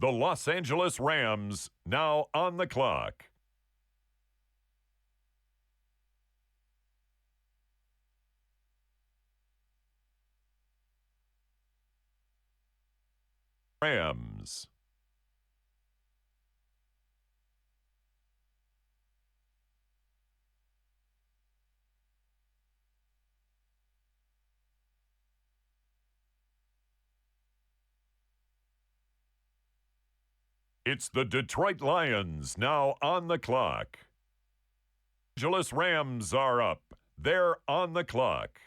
The Los Angeles Rams now on the clock. Rams. It's the Detroit Lions now on the clock. Los Angeles Rams are up. They're on the clock.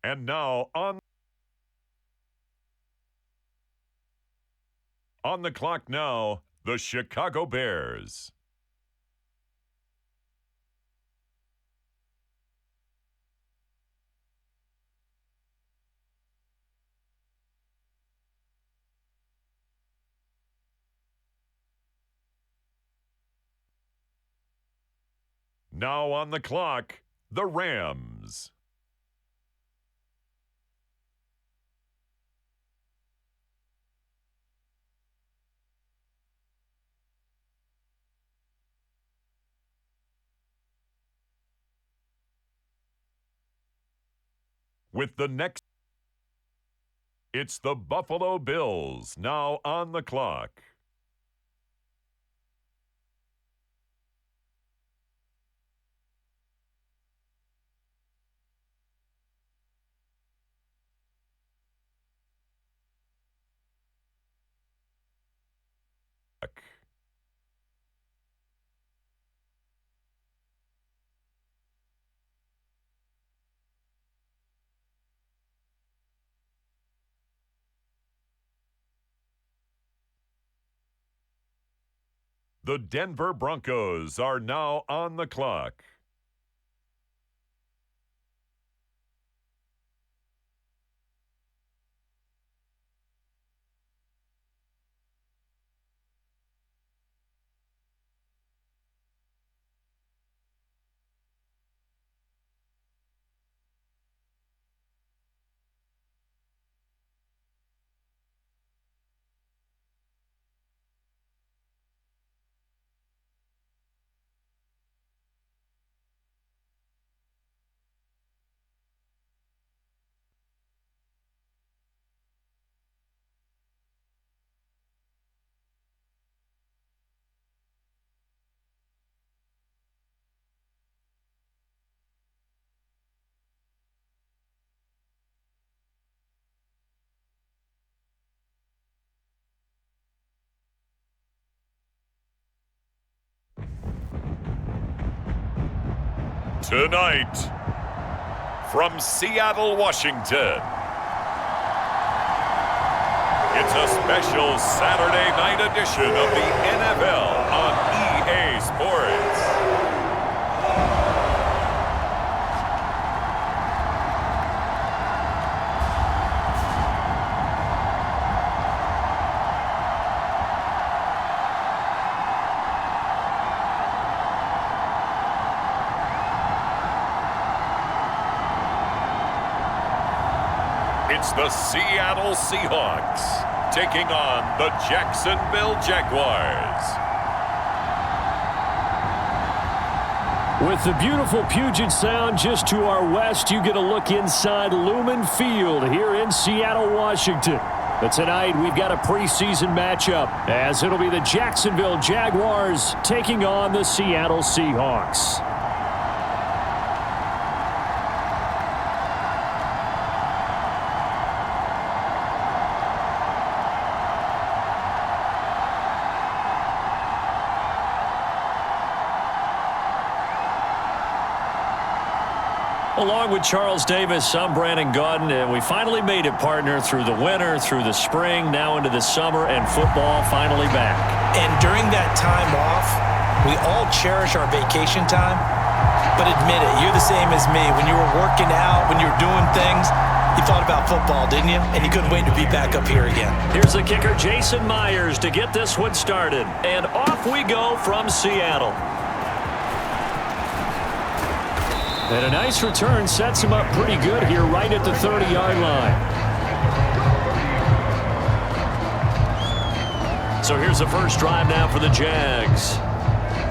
And now on the clock now, the Chicago Bears. Now on the clock, the Rams. With the next, it's the Buffalo Bills now on the clock. The Denver Broncos are now on the clock. Tonight, from Seattle, Washington, it's a special Saturday night edition of the NFL on EA Sports. It's the Seattle Seahawks taking on the Jacksonville Jaguars. With the beautiful Puget Sound just to our west, you get a look inside Lumen Field here in Seattle, Washington. But tonight, we've got a preseason matchup, as it'll be the Jacksonville Jaguars taking on the Seattle Seahawks. Along with Charles Davis, I'm Brandon Gaudin, and we finally made it, partner, through the winter, through the spring, now into the summer, and football finally back. And during that time off, we all cherish our vacation time, but admit it, you're the same as me. When you were working out, when you were doing things, You thought about football, didn't you? And you couldn't wait to be back up here again. Here's the kicker, Jason Myers, to get this one started. And off we go from Seattle. And a nice return sets him up pretty good here right at the 30-yard line. So here's the first drive now for the Jags.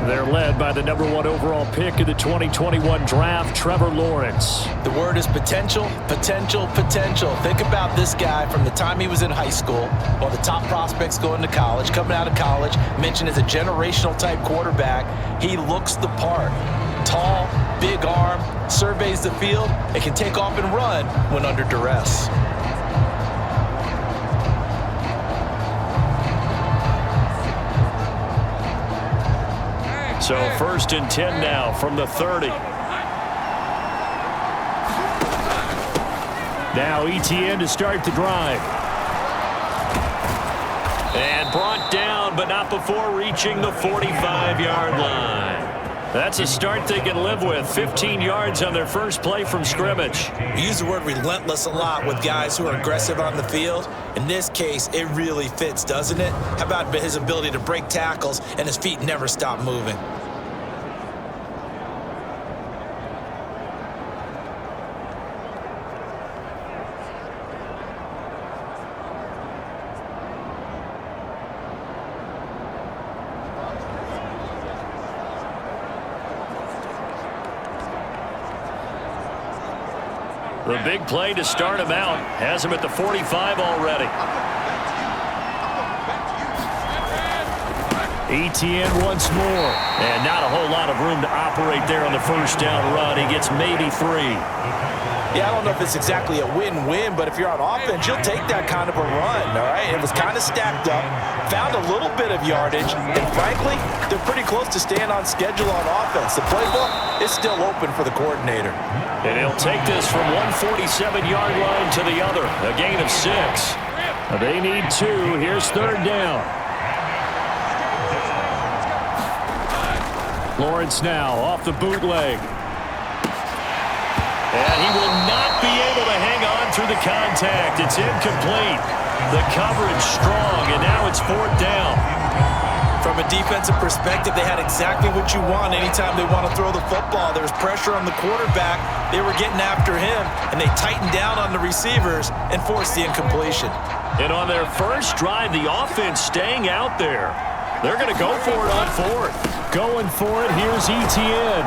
They're led by the #1 overall pick of the 2021 draft, Trevor Lawrence. The word is potential, potential, potential. Think about this guy from the time he was in high school, while the top prospects going to college, coming out of college, mentioned as a generational type quarterback. He looks the part. Tall, big arm, surveys the field, and can take off and run when under duress. So 1st and 10 now from the 30. Now ETN to start the drive. And brought down, but not before reaching the 45-yard line. That's a start they can live with. 15 yards on their first play from scrimmage. We use the word relentless a lot with guys who are aggressive on the field. In this case, it really fits, doesn't it? How about his ability to break tackles and his feet never stop moving? The big play to start him out has him at the 45 already. ETN once more. And not a whole lot of room to operate there on the first down run. He gets maybe 3. Yeah, I don't know if it's exactly a win-win, but if you're on offense, you'll take that kind of a run, all right? It was kind of stacked up, found a little bit of yardage, and frankly, they're pretty close to staying on schedule on offense. The playbook is still open for the coordinator. And he'll take this from 147-yard line to the other, a gain of 6. They need 2. Here's 3rd down. Lawrence now off the bootleg. And he will not be able to hang on through the contact. It's incomplete. The coverage strong, and now it's 4th down. From a defensive perspective, they had exactly what you want anytime they want to throw the football. There was pressure on the quarterback. They were getting after him, and they tightened down on the receivers and forced the incompletion. And on their first drive, the offense staying out there. They're going to go for it on 4th. Going for it, here's ETN.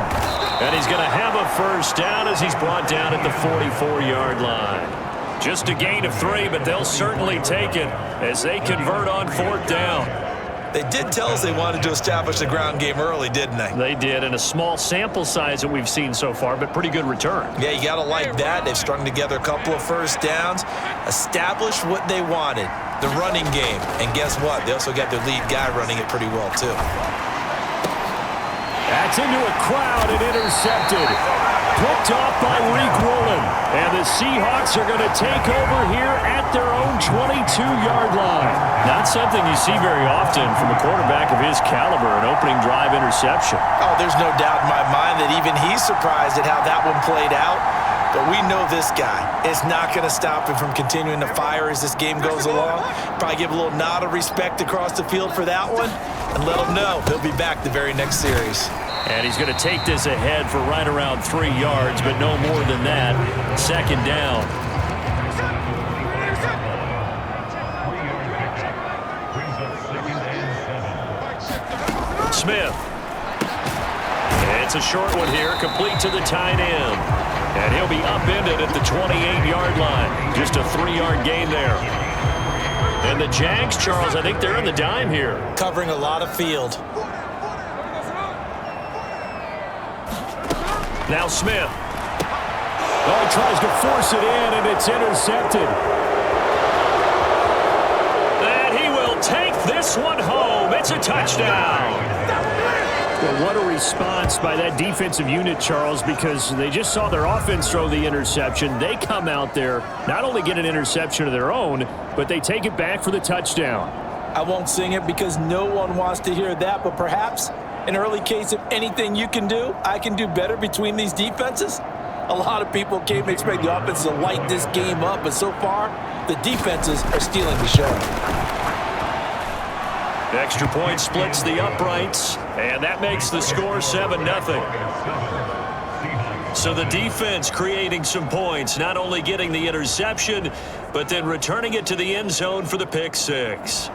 And he's going to have a first down as he's brought down at the 44-yard line. Just a gain of 3, but they'll certainly take it as they convert on 4th down. They did tell us they wanted to establish the ground game early, didn't they? They did, and a small sample size that we've seen so far, but pretty good return. Yeah, you got to like that. They've strung together a couple of first downs, established what they wanted, the running game. And guess what? They also got their lead guy running it pretty well, too. That's into a crowd and intercepted. Picked off by Reek Woolen. And the Seahawks are going to take over here at their own 22-yard line. Not something you see very often from a quarterback of his caliber, an opening drive interception. Oh, there's no doubt in my mind that even he's surprised at how that one played out. But we know this guy is not going to stop him from continuing to fire as this game goes along. Probably give a little nod of respect across the field for that one and let him know he'll be back the very next series. And he's going to take this ahead for right around 3 yards, but no more than that. 2nd down. Smith. It's a short one here, complete to the tight end. And he'll be upended at the 28-yard line. Just a 3-yard gain there. And the Jags, Charles, I think they're in the dime here. Covering a lot of field. Now Smith. Oh, he tries to force it in, and it's intercepted. And he will take this one home. It's a touchdown. Well, what a response by that defensive unit, Charles, because they just saw their offense throw the interception. They come out there, not only get an interception of their own, but they take it back for the touchdown. I won't sing it because no one wants to hear that, but perhaps an early case of anything you can do, I can do better between these defenses. A lot of people came to expect the offense to light this game up, but so far, the defenses are stealing the show. The extra point splits the uprights, and that makes the score 7-0. So the defense creating some points, not only getting the interception, but then returning it to the end zone for the pick six.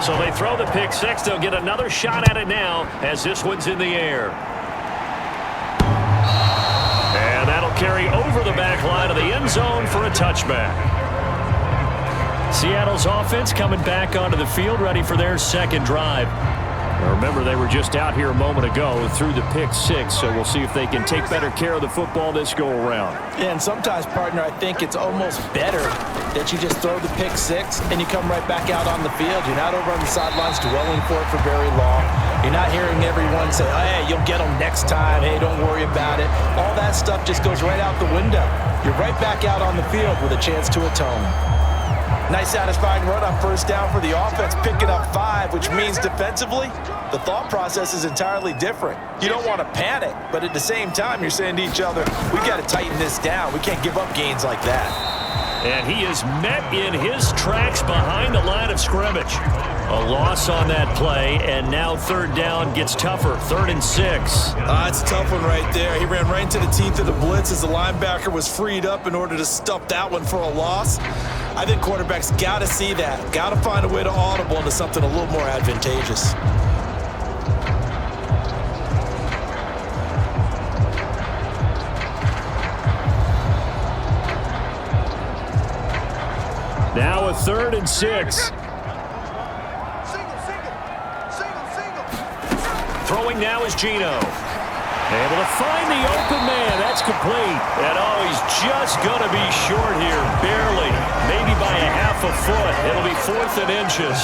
So they throw the pick six. They'll get another shot at it now as this one's in the air. And that'll carry over the back line of the end zone for a touchback. Seattle's offense coming back onto the field, ready for their second drive. Now remember, they were just out here a moment ago through the pick six, so we'll see if they can take better care of the football this go-around. Yeah, and sometimes, partner, I think it's almost better that you just throw the pick six and you come right back out on the field. You're not over on the sidelines dwelling for it for very long. You're not hearing everyone say, oh, hey, you'll get them next time. Hey, don't worry about it. All that stuff just goes right out the window. You're right back out on the field with a chance to atone. Nice satisfying run on first down for the offense, picking up 5, which means defensively, the thought process is entirely different. You don't want to panic, but at the same time, you're saying to each other, we got to tighten this down. We can't give up gains like that. And he is met in his tracks behind the line of scrimmage. A loss on that play, and now third down gets tougher. 3rd and 6. It's a tough one right there. He ran right into the teeth of the blitz as the linebacker was freed up in order to stuff that one for a loss. I think quarterbacks got to see that. Got to find a way to audible into something a little more advantageous. Now a 3rd and 6. Throwing now is Geno. Able to find the open man. That's complete. And he's just going to be short here, barely. Maybe by a half a foot. It'll be 4th and inches.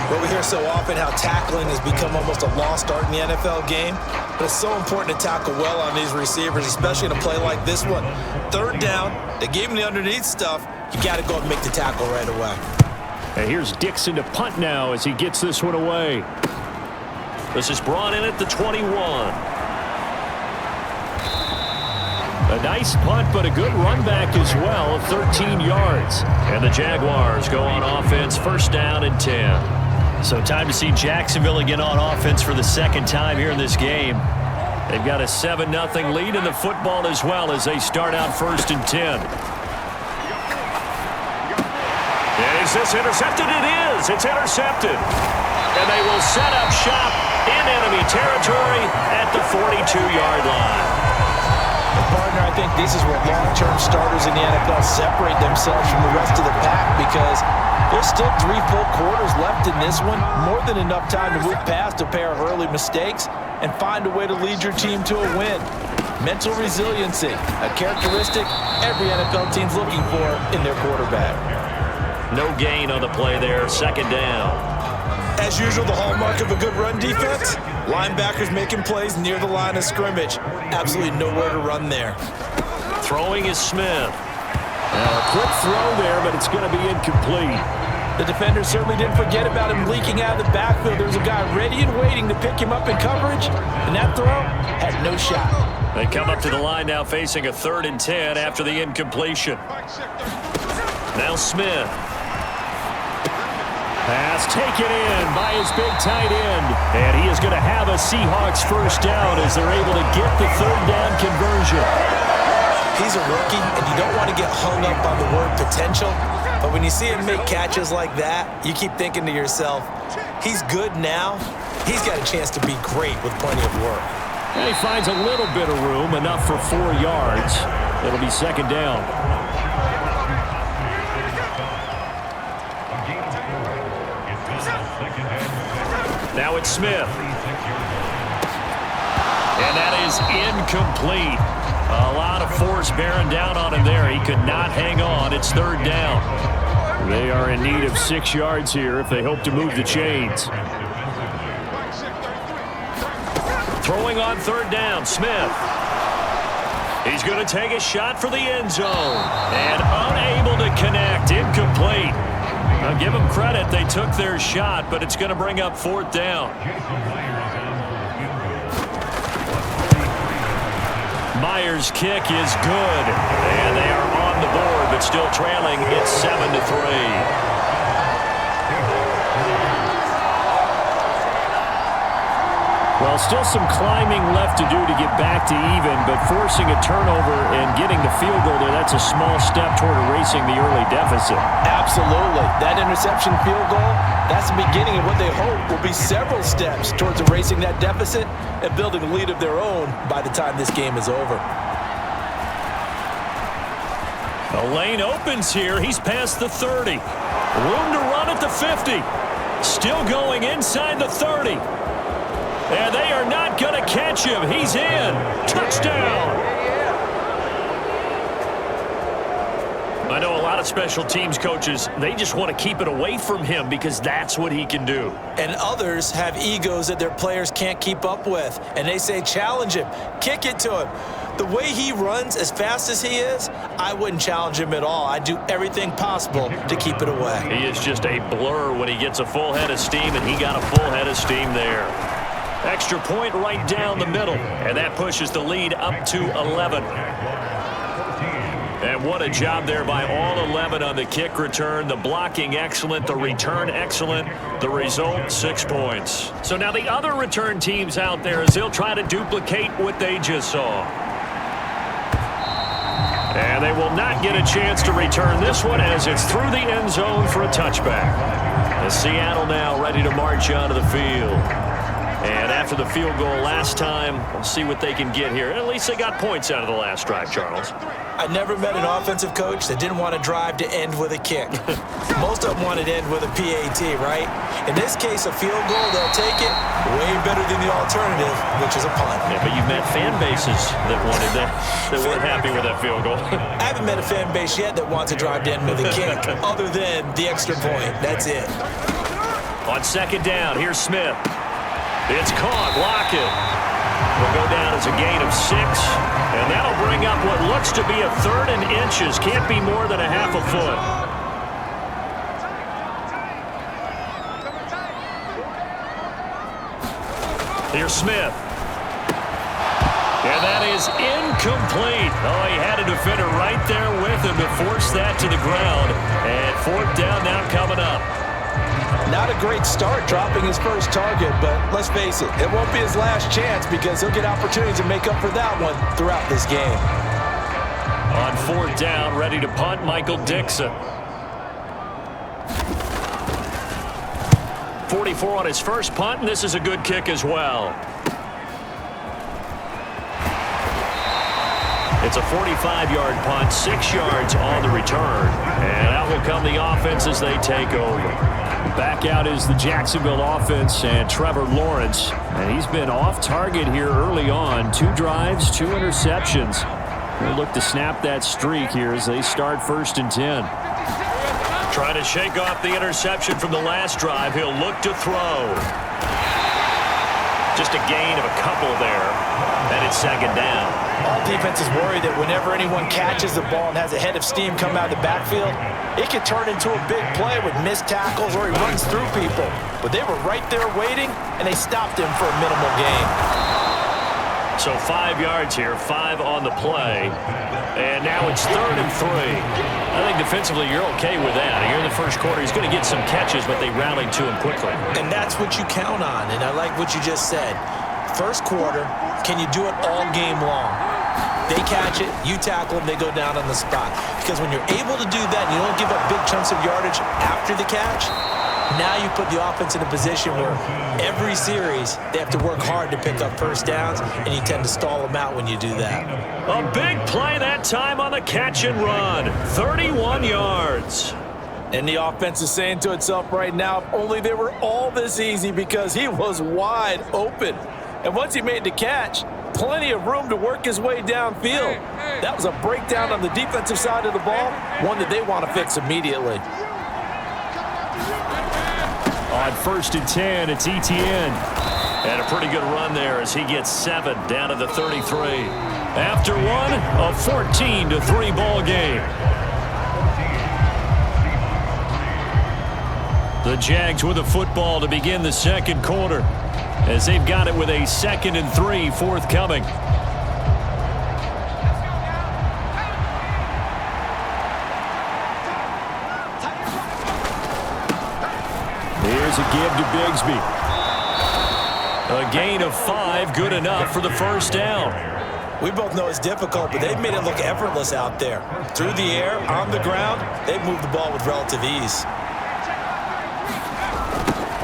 Well, we hear so often how tackling has become almost a lost art in the NFL game. But it's so important to tackle well on these receivers, especially in a play like this one. 3rd down, they gave him the underneath stuff. You got to go and make the tackle right away. And here's Dixon to punt now as he gets this one away. This is brought in at the 21. A nice punt, but a good run back as well of 13 yards. And the Jaguars go on offense, 1st down and 10. So time to see Jacksonville again on offense for the 2nd time here in this game. They've got a 7-0 lead in the football as well as they start out 1st and 10. Is this intercepted? It is. It's intercepted. And they will set up shop in enemy territory at the 42-yard line. Partner, I think this is where long-term starters in the NFL separate themselves from the rest of the pack because there's still 3 full quarters left in this one. More than enough time to move past a pair of early mistakes and find a way to lead your team to a win. Mental resiliency, a characteristic every NFL team's looking for in their quarterback. No gain on the play there, 2nd down. As usual, the hallmark of a good run defense, linebackers making plays near the line of scrimmage. Absolutely nowhere to run there. Throwing is Smith. Now a quick throw there, but it's going to be incomplete. The defender certainly didn't forget about him leaking out of the backfield. There's a guy ready and waiting to pick him up in coverage, and that throw had no shot. They come up to the line now facing a 3rd and 10 after the incompletion. Now Smith. Pass taken in by his big tight end. And he is going to have a Seahawks 1st down as they're able to get the 3rd down conversion. He's a rookie, and you don't want to get hung up on the word potential. But when you see him make catches like that, you keep thinking to yourself, he's good now. He's got a chance to be great with plenty of work. And he finds a little bit of room, enough for 4 yards. It'll be 2nd down. Now it's Smith. And that is incomplete. A lot of force bearing down on him there. He could not hang on. It's 3rd down. They are in need of 6 yards here if they hope to move the chains. Throwing on 3rd down, Smith. He's going to take a shot for the end zone. And unable to connect. Incomplete. Now give them credit. They took their shot, but it's going to bring up 4th down. Myers' kick is good. And they are on the board, but still trailing. It's 7-3. Well, still some climbing left to do to get back to even, but forcing a turnover and getting the field goal there, that's a small step toward erasing the early deficit. Absolutely. That interception field goal, that's the beginning of what they hope will be several steps towards erasing that deficit and building a lead of their own by the time this game is over. The lane opens here. He's past the 30. Room to run at the 50. Still going inside the 30. And they are not going to catch him. He's in. Touchdown. I know a lot of special teams coaches, they just want to keep it away from him because that's what he can do. And others have egos that their players can't keep up with. And they say, challenge him. Kick it to him. The way he runs as fast as he is, I wouldn't challenge him at all. I'd do everything possible to keep it away. He is just a blur when he gets a full head of steam, and he got a full head of steam there. Extra point right down the middle, and that pushes the lead up to 11. And what a job there by all 11 on the kick return. The blocking excellent, the return excellent. The result, 6 points. So now the other return teams out there as they'll try to duplicate what they just saw. And they will not get a chance to return this one as it's through the end zone for a touchback. And Seattle now ready to march onto the field. And after the field goal last time, we'll see what they can get here. At least they got points out of the last drive, Charles. I never met an offensive coach that didn't want to drive to end with a kick. Most of them wanted to end with a PAT, right? In this case, a field goal, they'll take it way better than the alternative, which is a punt. Yeah, but you've met fan bases that wanted that weren't happy with that field goal. I haven't met a fan base yet that wants to drive to end with a kick other than the extra point. That's it. On second down, here's Smith. It's caught. Lockett will go down as a gain of 6. And that'll bring up what looks to be a 3rd and inches. Can't be more than a half a foot. Here's Smith. And that is incomplete. Oh, he had a defender right there with him to force that to the ground. And 4th down now coming up. Not a great start dropping his first target, but let's face it, it won't be his last chance because he'll get opportunities to make up for that one throughout this game. On 4th down, ready to punt, Michael Dixon. 44 on his first punt, and this is a good kick as well. It's a 45-yard punt, 6 yards on the return. And out will come the offense as they take over. Back out is the Jacksonville offense and Trevor Lawrence. And he's been off target here early on. 2 drives, 2 interceptions. We'll look to snap that streak here as they start 1st and 10. Trying to shake off the interception from the last drive. He'll look to throw. Just a gain of a couple there. And it's 2nd down. All defenses worry that whenever anyone catches the ball and has a head of steam come out of the backfield, it can turn into a big play with missed tackles or he runs through people. But they were right there waiting, and they stopped him for a minimal gain. So 5 yards here, 5 on the play. And now it's 3rd and 3. I think defensively you're okay with that. Here in the first quarter, he's going to get some catches, but they rallied to him quickly. And that's what you count on, and I like what you just said. First quarter, can you do it all game long? They catch it, you tackle them, they go down on the spot. Because when you're able to do that, and you don't give up big chunks of yardage after the catch, now you put the offense in a position where every series they have to work hard to pick up 1st downs, and you tend to stall them out when you do that. A big play that time on the catch and run. 31 yards. And the offense is saying to itself right now, if only they were all this easy because he was wide open. And once he made the catch, plenty of room to work his way downfield. That was a breakdown on the defensive side of the ball, one that they want to fix immediately. On 1st and 10, it's Etienne. And a pretty good run there as he gets 7 down to the 33. After one, a 14-3 ball game. The Jags with a football to begin the 2nd quarter, as they've got it with a 2nd and 3 forthcoming. There's a give to Bigsby. A gain of 5, good enough for the first down. We both know it's difficult, but they've made it look effortless out there. Through the air, on the ground, they've moved the ball with relative ease.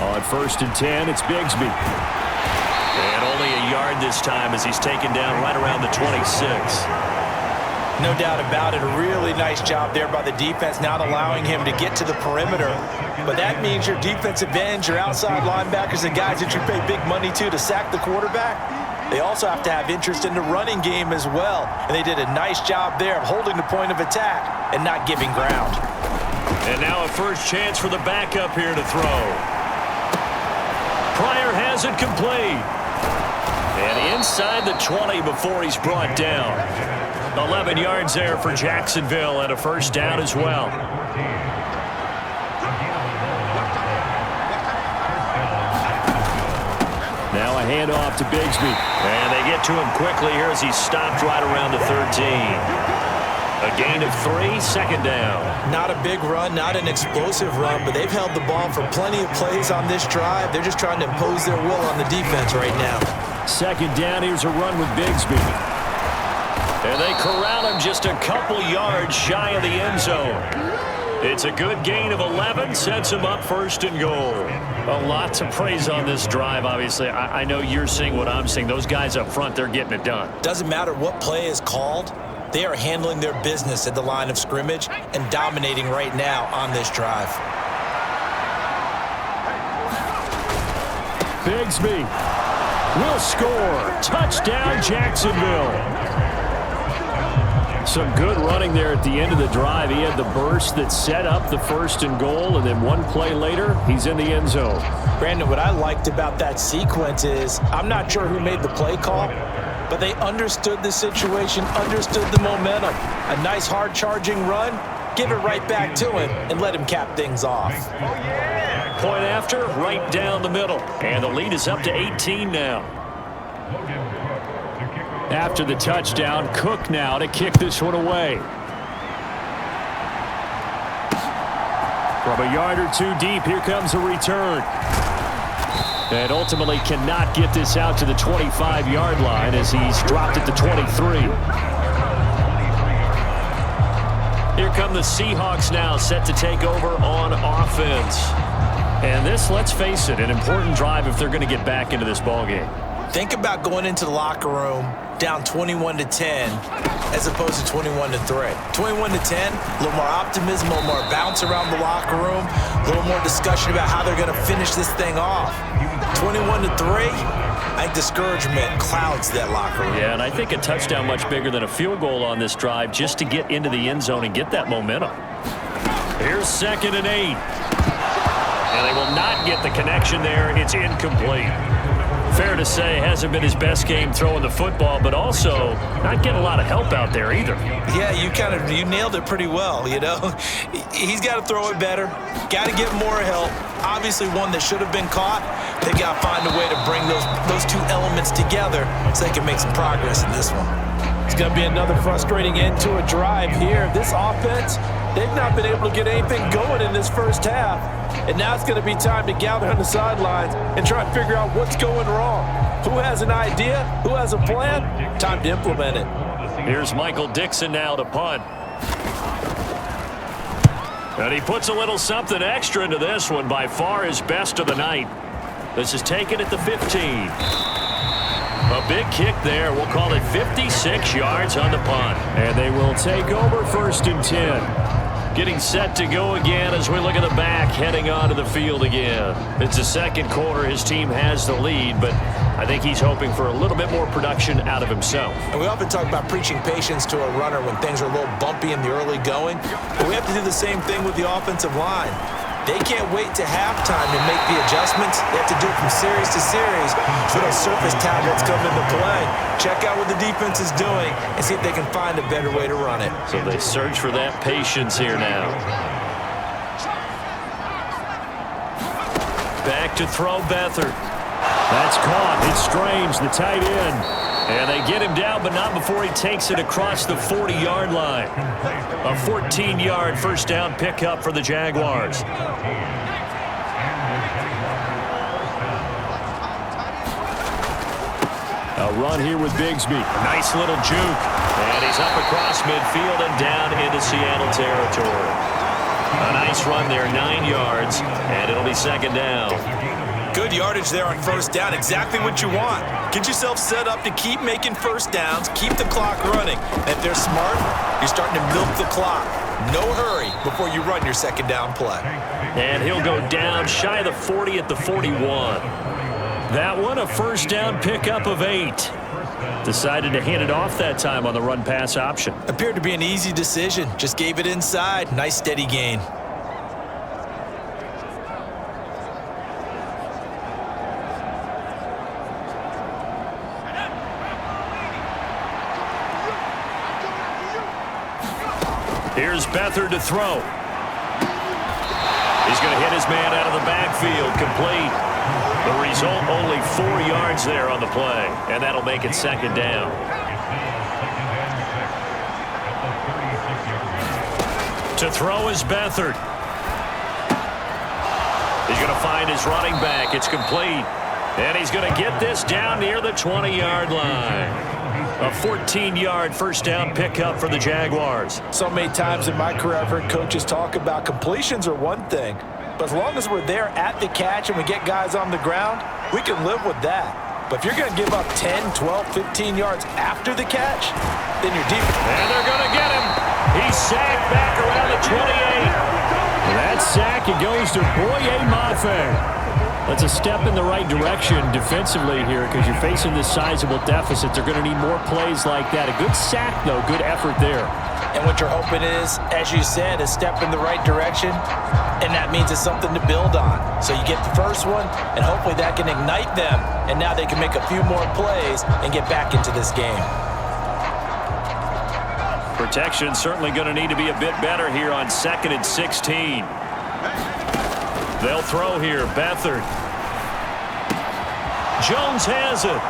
On 1st and 10, it's Bigsby. And only a yard this time as he's taken down right around the 26. No doubt about it. A really nice job there by the defense, not allowing him to get to the perimeter. But that means your defensive ends, your outside linebackers, the guys that you pay big money to sack the quarterback, they also have to have interest in the running game as well. And they did a nice job there of holding the point of attack and not giving ground. And now a first chance for the backup here to throw. Pryor has it complete. And inside the 20 before he's brought down. 11 yards there for Jacksonville and a first down as well. Now a handoff to Bigsby. And they get to him quickly here as he's stopped right around the 13. A gain of 3, second down. Not a big run, not an explosive run, but they've held the ball for plenty of plays on this drive. They're just trying to impose their will on the defense right now. Second down, here's a run with Bigsby. And they corral him just a couple yards shy of the end zone. It's a good gain of 11, sets him up 1st and goal. A lot to praise on this drive, obviously. I know you're seeing what I'm seeing. Those guys up front, they're getting it done. Doesn't matter what play is called. They are handling their business at the line of scrimmage and dominating right now on this drive. Bigsby will score. Touchdown, Jacksonville. Some good running there at the end of the drive. He had the burst that set up the 1st and goal, and then one play later, he's in the end zone. Brandon, what I liked about that sequence is I'm not sure who made the play call, but they understood the situation, understood the momentum. A nice hard-charging run, give it right back to him, and let him cap things off. Point after, right down the middle. And the lead is up to 18 now. After the touchdown, Cook now to kick this one away. From a yard or two deep, here comes a return. And ultimately cannot get this out to the 25-yard line as he's dropped at the 23. Here come the Seahawks now, set to take over on offense. And this, let's face it, an important drive if they're going to get back into this ballgame. Think about going into the locker room down 21-10 as opposed to 21-3. 21-10, a little more optimism, a little more bounce around the locker room, a little more discussion about how they're going to finish this thing off. 21-3, I think discouragement clouds that locker room. Yeah, and I think a touchdown much bigger than a field goal on this drive just to get into the end zone and get that momentum. Here's 2nd and 8. And they will not get the connection there. It's incomplete. Fair to say, hasn't been his best game throwing the football, but also not getting a lot of help out there either. Yeah, you nailed it pretty well, you know. He's got to throw it better, got to get more help. Obviously one that should have been caught. They got to find a way to bring those two elements together so they can make some progress in this one. It's going to be another frustrating end to a drive here. This offense, they've not been able to get anything going in this first half. And now it's going to be time to gather on the sidelines and try and figure out what's going wrong. Who has an idea? Who has a plan? Time to implement it. Here's Michael Dixon now to punt. And he puts a little something extra into this one, by far his best of the night. This is taken at the 15. A big kick there. We'll call it 56 yards on the punt. And they will take over 1st and 10. Getting set to go again as we look at the back, heading onto the field again. It's the second quarter. His team has the lead, but I think he's hoping for a little bit more production out of himself. And we often talk about preaching patience to a runner when things are a little bumpy in the early going, but we have to do the same thing with the offensive line. They can't wait to halftime to make the adjustments. They have to do it from series to series so those surface tablets come into play. Check out what the defense is doing and see if they can find a better way to run it. So they search for that patience here now. Back to throw Beathard. That's caught. It's Strange, the tight end. And they get him down, but not before he takes it across the 40-yard line. A 14-yard first down pickup for the Jaguars. A run here with Bigsby. A nice little juke. And he's up across midfield and down into Seattle territory. A nice run there, 9 yards, and it'll be second down. Good yardage there on first down. Exactly what you want. Get yourself set up to keep making first downs, keep the clock running. And if they're smart, you're starting to milk the clock. No hurry before you run your second down play. And he'll go down shy of the 40 at the 41. That one, a first down pickup of 8. Decided to hand it off that time on the run-pass option. Appeared to be an easy decision. Just gave it inside. Nice steady gain. Here's Beathard to throw. He's going to hit his man out of the backfield, complete. The result, only 4 yards there on the play, and that'll make it second down. To throw is Beathard. He's going to find his running back. It's complete. And he's going to get this down near the 20-yard line. A 14-yard first down pickup for the Jaguars. So many times in my career I've heard coaches talk about completions are one thing, but as long as we're there at the catch and we get guys on the ground, we can live with that. But if you're going to give up 10, 12, 15 yards after the catch, then you're deep. And they're going to get him. He's sacked back around the 28. That sack, it goes to Boye Mafe. That's a step in the right direction defensively here because you're facing this sizable deficit. They're going to need more plays like that. A good sack, though. Good effort there. And what you're hoping is, as you said, a step in the right direction, and that means it's something to build on. So you get the first one, and hopefully that can ignite them, and now they can make a few more plays and get back into this game. Protection certainly going to need to be a bit better here on 2nd and 16. They'll throw here. Beathard. Jones has it.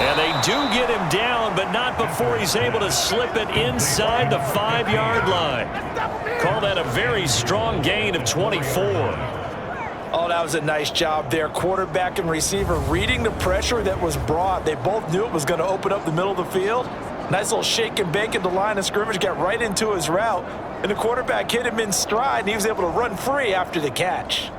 And they do get him down, but not before he's able to slip it inside the 5-yard line. Call that a very strong gain of 24. Oh, that was a nice job there. Quarterback and receiver reading the pressure that was brought. They both knew it was going to open up the middle of the field. Nice little shake and bake at the line of scrimmage, got right into his route. And the quarterback hit him in stride, and he was able to run free after the catch.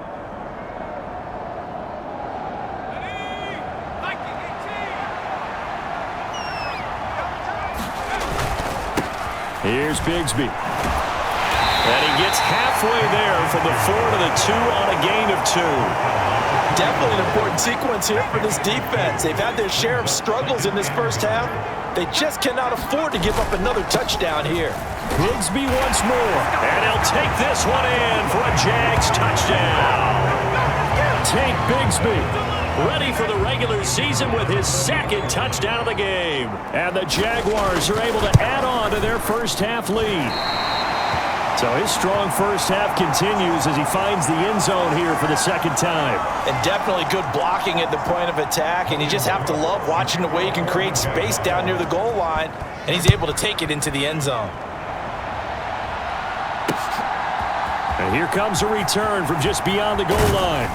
Here's Bigsby. And he gets halfway there from the 4 to the 2 on a gain of 2. Definitely an important sequence here for this defense. They've had their share of struggles in this first half. They just cannot afford to give up another touchdown here. Bigsby once more. And he'll take this one in for a Jags touchdown. Tank Bigsby ready for the regular season with his 2nd touchdown of the game. And the Jaguars are able to add on to their first half lead. So his strong first half continues as he finds the end zone here for the 2nd time. And definitely good blocking at the point of attack. And you just have to love watching the way he can create space down near the goal line. And he's able to take it into the end zone. And here comes a return from just beyond the goal line.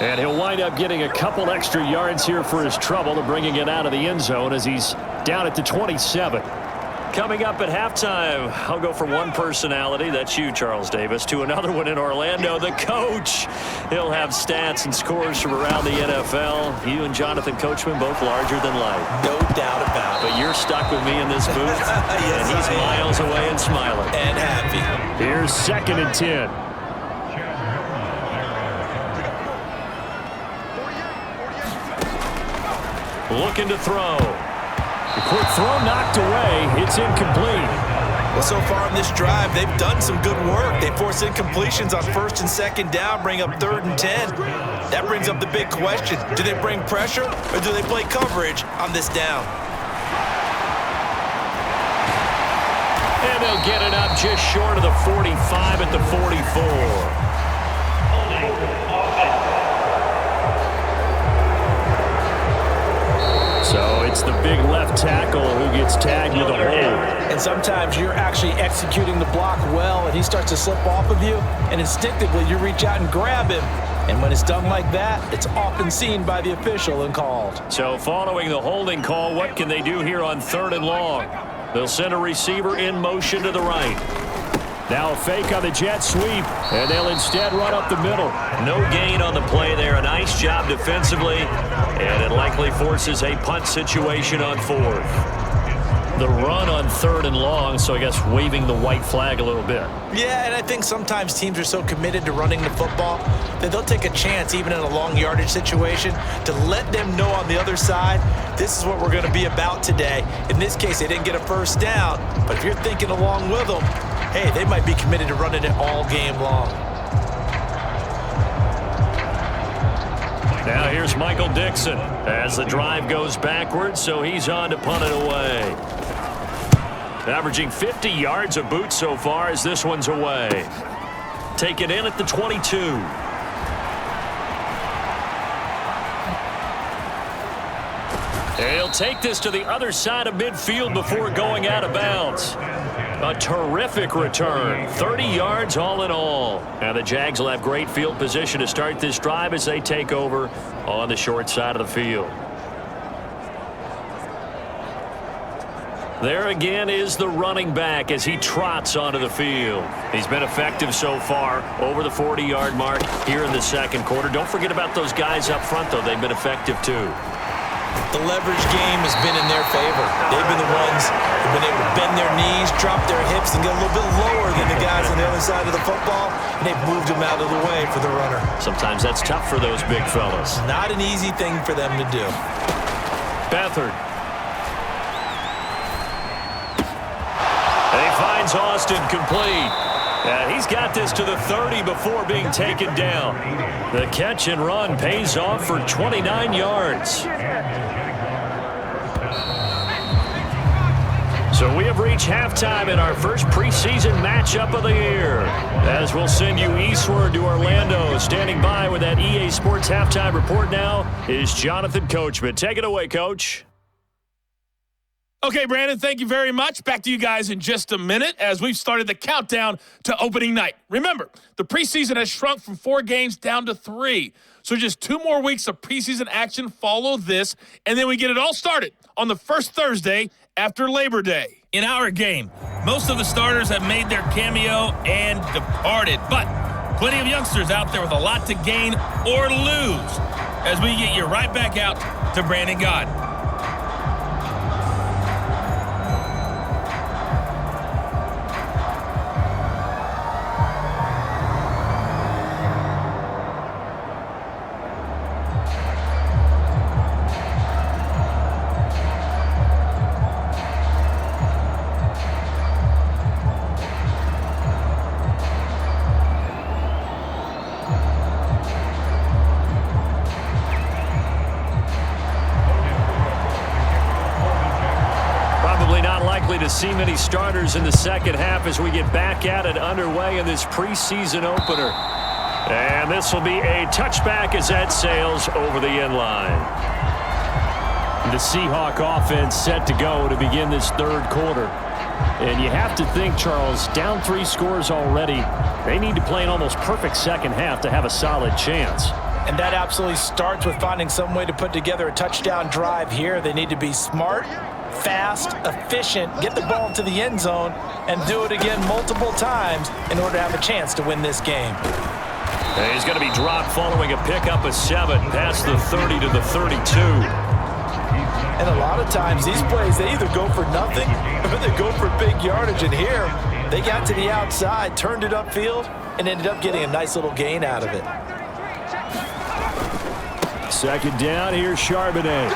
And he'll wind up getting a couple extra yards here for his trouble to bringing it out of the end zone as he's down at the 27. Coming up at halftime, I'll go from one personality, that's you, Charles Davis, to another one in Orlando, the coach. He'll have stats and scores from around the NFL. You and Jonathan Coachman both larger than life. No doubt about it. But you're stuck with me in this booth, yes, and he's miles away and smiling. And happy. Here's 2nd and 10. Looking to throw. The quick throw knocked away. It's incomplete. Well, so far in this drive, they've done some good work. They force incompletions on 1st and 2nd down, bring up 3rd and 10. That brings up the big question. Do they bring pressure or do they play coverage on this down? And they'll get it up just short of the 45 at the 44. So it's It's the big left tackle who gets tagged with a hold. And sometimes you're actually executing the block well, and he starts to slip off of you, and instinctively you reach out and grab him. And when it's done like that, it's often seen by the official and called. So following the holding call, what can they do here on 3rd and long? They'll send a receiver in motion to the right. Now a fake on the jet sweep, and they'll instead run up the middle. No gain on the play there. A nice job defensively, and it likely forces a punt situation on 4th. The run on 3rd and long, so I guess waving the white flag a little bit. Yeah, and I think sometimes teams are so committed to running the football that they'll take a chance, even in a long yardage situation, to let them know on the other side, this is what we're going to be about today. In this case, they didn't get a first down, but if you're thinking along with them, hey, they might be committed to running it all game long. Now here's Michael Dixon as the drive goes backwards, so he's on to punt it away. Averaging 50 yards a boot so far as this one's away. Taken in at the 22. He'll take this to the other side of midfield before going out of bounds. A terrific return. 30 yards all in all. Now the Jags will have great field position to start this drive as they take over on the short side of the field. There again is the running back as he trots onto the field. He's been effective so far over the 40-yard mark here in the 2nd quarter. Don't forget about those guys up front, though. They've been effective, too. The leverage game has been in their favor. They've been the ones who've been able to bend their knees, drop their hips, and get a little bit lower than the guys on the other side of the football, and they've moved them out of the way for the runner. Sometimes that's tough for those big fellas. Not an easy thing for them to do. Beathard. And he finds Austin complete. He's got this to the 30 before being taken down. The catch and run pays off for 29 yards. So we have reached halftime in our first preseason matchup of the year. As we'll send you eastward to Orlando. Standing by with that EA Sports halftime report now is Jonathan Coachman. Take it away, Coach. Okay, Brandon, thank you very much. Back to you guys in just a minute as we've started the countdown to opening night. Remember, the preseason has shrunk from 4 games down to 3. So just 2 more weeks of preseason action follow this, and then we get it all started on the first Thursday after Labor Day. In our game, most of the starters have made their cameo and departed, but plenty of youngsters out there with a lot to gain or lose as we get you right back out to Brandon God. To see many starters in the second half as we get back at it underway in this preseason opener. And this will be a touchback as that sails over the end line. The Seahawk offense set to go to begin this 3rd quarter. And you have to think, Charles, down 3 scores already. They need to play an almost perfect second half to have a solid chance. And that absolutely starts with finding some way to put together a touchdown drive here. They need to be smart, fast, efficient, get the ball to the end zone, and do it again multiple times in order to have a chance to win this game. And he's going to be dropped following a pickup of 7 past the 30 to the 32. And a lot of times these plays, they either go for nothing or they go for big yardage. And here, they got to the outside, turned it upfield, and ended up getting a nice little gain out of it. Second down, here's Charbonnet.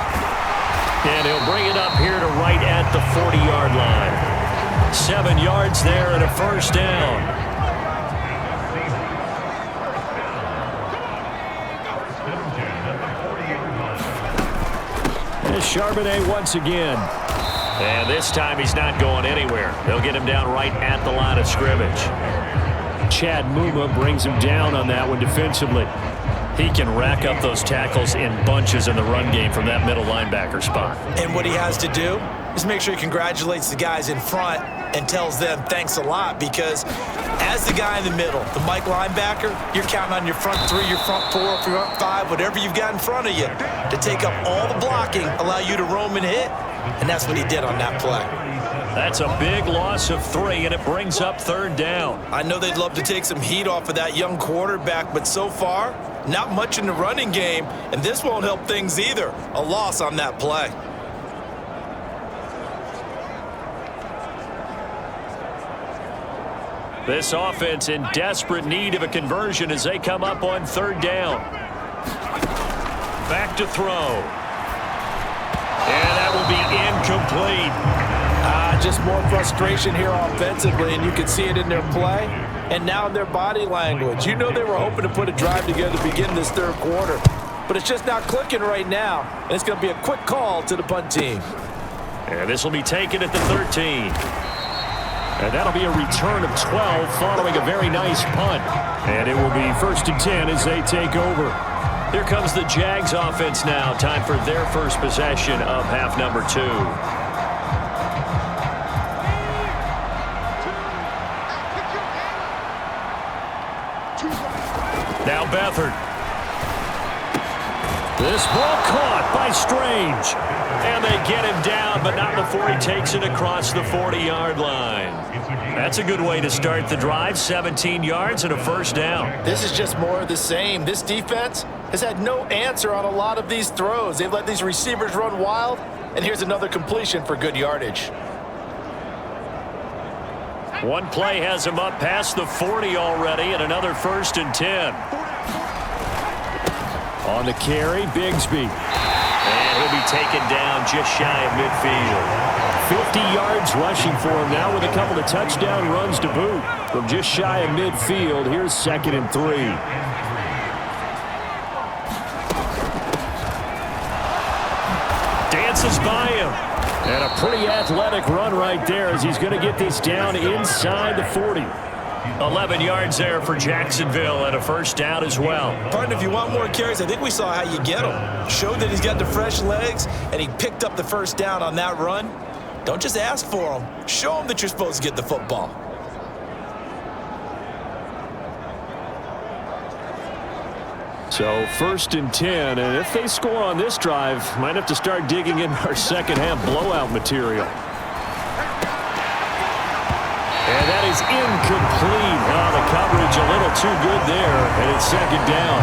And he'll bring it up here to right at the 40-yard line. 7 yards there and a first down. And Charbonnet once again. And this time he's not going anywhere. They'll get him down right at the line of scrimmage. Chad Muma brings him down on that one defensively. He can rack up those tackles in bunches in the run game from that middle linebacker spot. And what he has to do is make sure he congratulates the guys in front and tells them thanks a lot, because as the guy in the middle, the Mike linebacker, you're counting on your front three, your front four, front five, whatever you've got in front of you to take up all the blocking, allow you to roam and hit, and that's what he did on that play. That's a big loss of 3, and it brings up 3rd down. I know they'd love to take some heat off of that young quarterback, but so far, not much in the running game, and this won't help things either. A loss on that play. This offense in desperate need of a conversion as they come up on 3rd down. Back to throw. And that will be incomplete. Just more frustration here offensively, and you can see it in their play and now in their body language. You know they were hoping to put a drive together to begin this 3rd quarter, but it's just not clicking right now, and it's going to be a quick call to the punt team. And this will be taken at the 13. And that'll be a return of 12 following a very nice punt. And it will be 1st and 10 as they take over. Here comes the Jags offense now. Time for their first possession of half number 2. Now Beathard. This ball caught by Strange. And they get him down, but not before he takes it across the 40-yard line. That's a good way to start the drive. 17 yards and a 1st down. This is just more of the same. This defense has had no answer on a lot of these throws. They've let these receivers run wild, and here's another completion for good yardage. One play has him up past the 40 already, and another 1st and 10. On the carry, Bigsby. And he'll be taken down just shy of midfield. 50 yards rushing for him now with a couple of touchdown runs to boot. From just shy of midfield, here's 2nd and 3. Dances by him. And a pretty athletic run right there as he's going to get this down inside the 40. 11 yards there for Jacksonville and a 1st down as well. Partner, if you want more carries, I think we saw how you get him. Showed that he's got the fresh legs, and he picked up the 1st down on that run. Don't just ask for him. Show him that you're supposed to get the football. So 1st and 10, and if they score on this drive, might have to start digging in our second half blowout material. And that is incomplete. Oh, the coverage a little too good there, and it's 2nd down.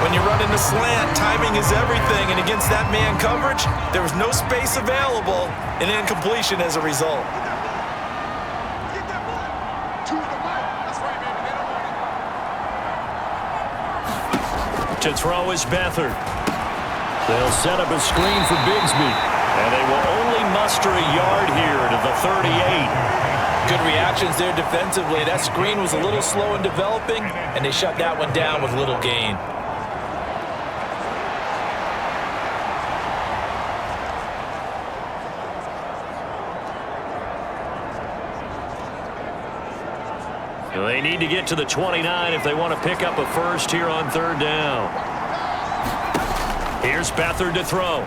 When you're running the slant, timing is everything, and against that man coverage, there was no space available, and incompletion as a result. To throw is Beathard. They'll set up a screen for Bigsby, and they will only muster a yard here to the 38. Good reactions there defensively. That screen was a little slow in developing, and they shut that one down with little gain. They need to get to the 29 if they want to pick up a 1st here on 3rd down. Here's Beathard to throw.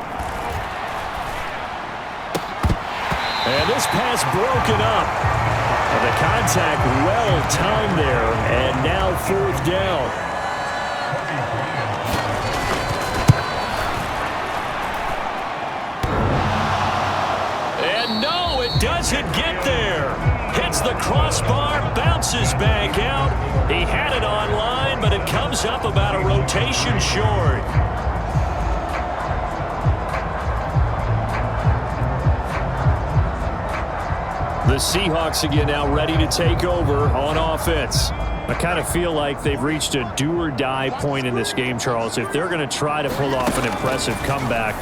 And this pass broken up. And the contact well timed there, and now 4th down. And no, it doesn't get there. Hits the crossbar, bounces back out. He had it on line, but it comes up about a rotation short. The Seahawks again now ready to take over on offense. I kind of feel like they've reached a do-or-die point in this game, Charles. If they're going to try to pull off an impressive comeback,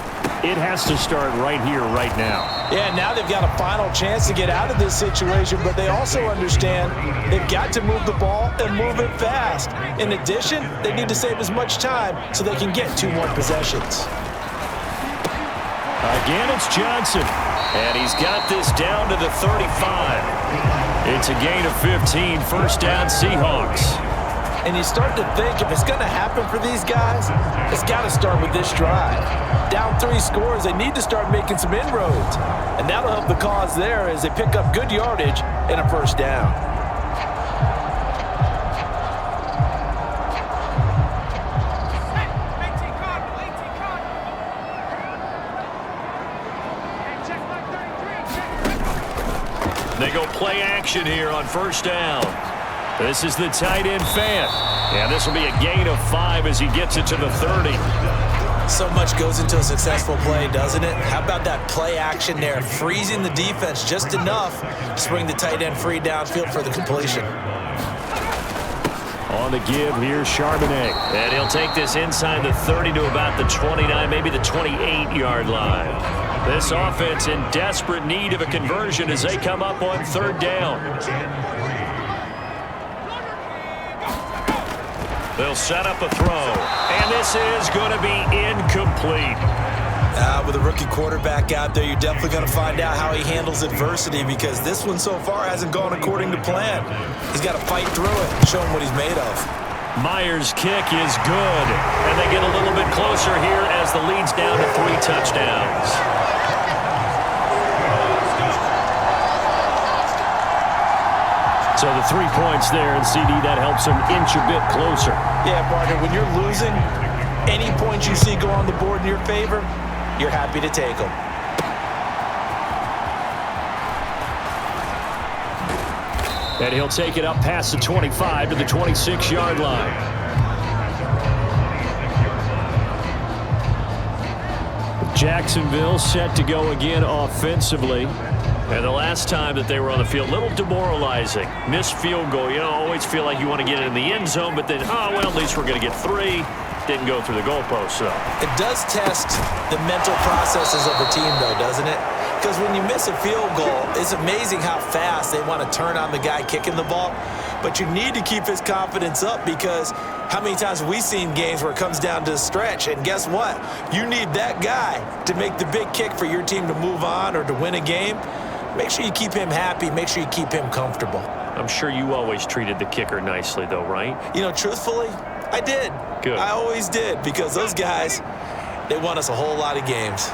it has to start right here, right now. Yeah, now they've got a final chance to get out of this situation, but they also understand they've got to move the ball and move it fast. In addition, they need to save as much time so they can get 2 more possessions. Again, it's Johnson. And he's got this down to the 35. It's a gain of 15, 1st down Seahawks. And you start to think if it's going to happen for these guys, it's got to start with this drive. Down 3 scores, they need to start making some inroads. And that'll help the cause there as they pick up good yardage and a first down. They go play action here on first down. This is the tight end Fant. And this will be a gain of 5 as he gets it to the 30. So much goes into a successful play, doesn't it? How about that play action there, freezing the defense just enough to bring the tight end free downfield for the completion. On the give, here's Charbonnet. And he'll take this inside the 30 to about the 29, maybe the 28-yard line. This offense in desperate need of a conversion as they come up on third down. They'll set up a throw, and this is going to be incomplete. With a rookie quarterback out there, you're definitely going to find out how he handles adversity because this one so far hasn't gone according to plan. He's got to fight through it and show him what he's made of. Myers' kick is good, and they get a little bit closer here as the lead's down to 3 touchdowns. So the 3 points there, and CD, that helps them inch a bit closer. Yeah, partner, when you're losing, any points you see go on the board in your favor, you're happy to take them. And he'll take it up past the 25 to the 26-yard line. Jacksonville set to go again offensively. And the last time that they were on the field, a little demoralizing. Missed field goal. You know, always feel like you want to get it in the end zone, but then, oh, well, at least we're going to get 3. Didn't go through the goalpost, though. It does test the mental processes of the team, though, doesn't it? Because when you miss a field goal, it's amazing how fast they want to turn on the guy kicking the ball. But you need to keep his confidence up because how many times have we seen games where it comes down to a stretch? And guess what? You need that guy to make the big kick for your team to move on or to win a game. Make sure you keep him happy. Make sure you keep him comfortable. I'm sure you always treated the kicker nicely, though, right? You know, truthfully, I did. Good. I always did because those guys, they won us a whole lot of games.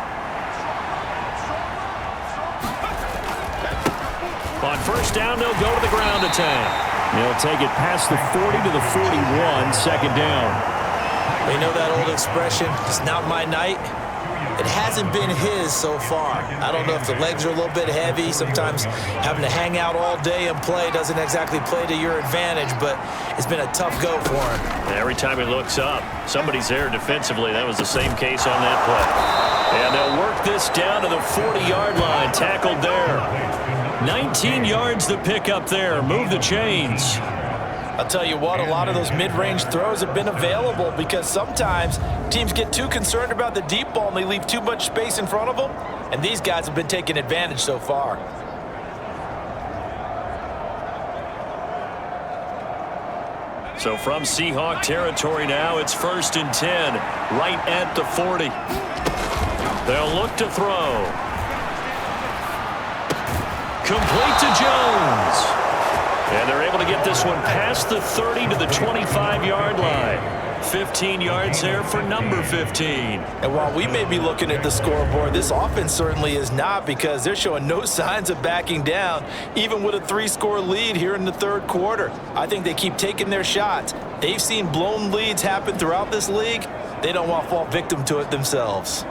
On first down, they'll go to the ground attack. They'll take it past the 40 to the 41, second down. You know that old expression, it's not my night. It hasn't been his so far. I don't know if the legs are a little bit heavy. Sometimes having to hang out all day and play doesn't exactly play to your advantage, but it's been a tough go for him. And every time he looks up, somebody's there defensively. That was the same case on that play. And they'll work this down to the 40-yard line, tackled there. 19 yards to pick up there. Move the chains. I'll tell you what, a lot of those mid-range throws have been available because sometimes teams get too concerned about the deep ball and they leave too much space in front of them, and these guys have been taking advantage so far. So from Seahawk territory now, it's 1st and 10, right at the 40. They'll look to throw. Complete to Jones. And they're able to get this one past the 30 to the 25-yard line. 15 yards there for number 15. And while we may be looking at the scoreboard, this offense certainly is not because they're showing no signs of backing down, even with a 3-score lead here in the third quarter. I think they keep taking their shots. They've seen blown leads happen throughout this league. They don't want to fall victim to it themselves.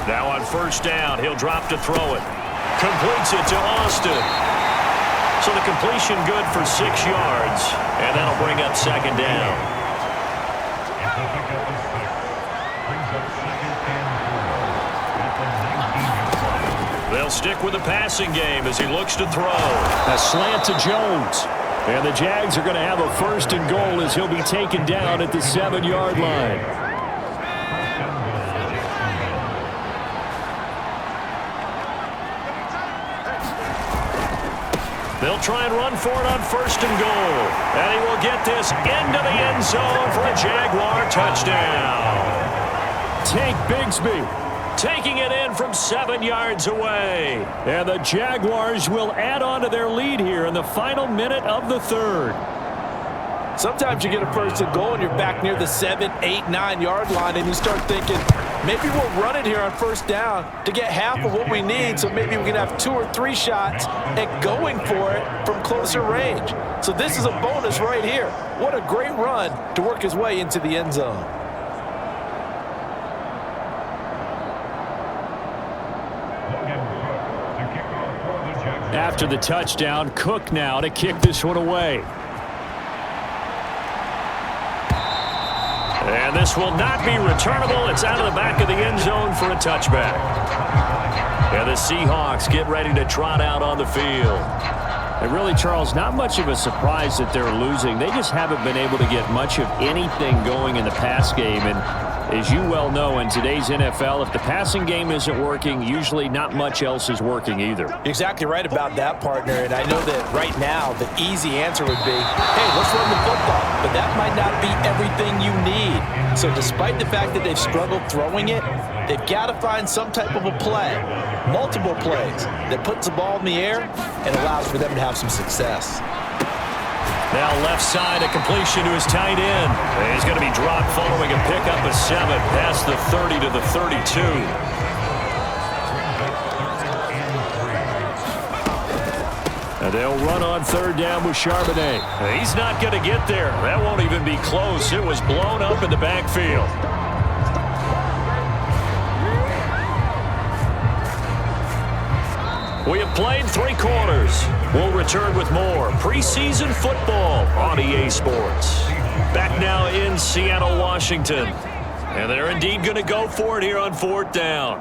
Now on first down, he'll drop to throw it. Completes it to Austin. So the completion good for 6 yards, and that'll bring up second down. They'll stick with the passing game as he looks to throw. A slant to Jones. And the Jags are going to have a 1st and goal as he'll be taken down at the 7-yard line. They'll try and run for it on 1st and goal. And he will will get this into the end zone for a Jaguar touchdown. Tank Bigsby taking it in from 7 yards away. And the Jaguars will add on to their lead here in the final minute of the third. Sometimes you get a first and goal and you're back near the 7, 8, 9 yard line and you start thinking, maybe we'll run it here on first down to get half of what we need, so maybe we can have 2 or 3 shots at going for it from closer range. So this is a bonus right here. What a great run to work his way into the end zone. After the touchdown, Cook now to kick this one away. And this will not be returnable. It's out of the back of the end zone for a touchback. And the Seahawks get ready to trot out on the field. And really, Charles, not much of a surprise that they're losing. They just haven't been able to get much of anything going in the pass game. And as you well know, in today's NFL, if the passing game isn't working, usually not much else is working either. You're exactly right about that, partner. And I know that right now the easy answer would be, hey, let's run the football. But that might not be everything you need. So despite the fact that they've struggled throwing it, they've got to find some type of a play, multiple plays, that puts the ball in the air and allows for them to have some success. Now left side, a completion to his tight end. And he's going to be dropped following a pickup of 7 past the 30 to the 32. And they'll run on third down with Charbonnet. He's not going to get there. That won't even be close. It was blown up in the backfield. We have played 3 quarters. We'll return with more preseason football on EA Sports. Back now in Seattle, Washington. And they're indeed going to go for it here on 4th down.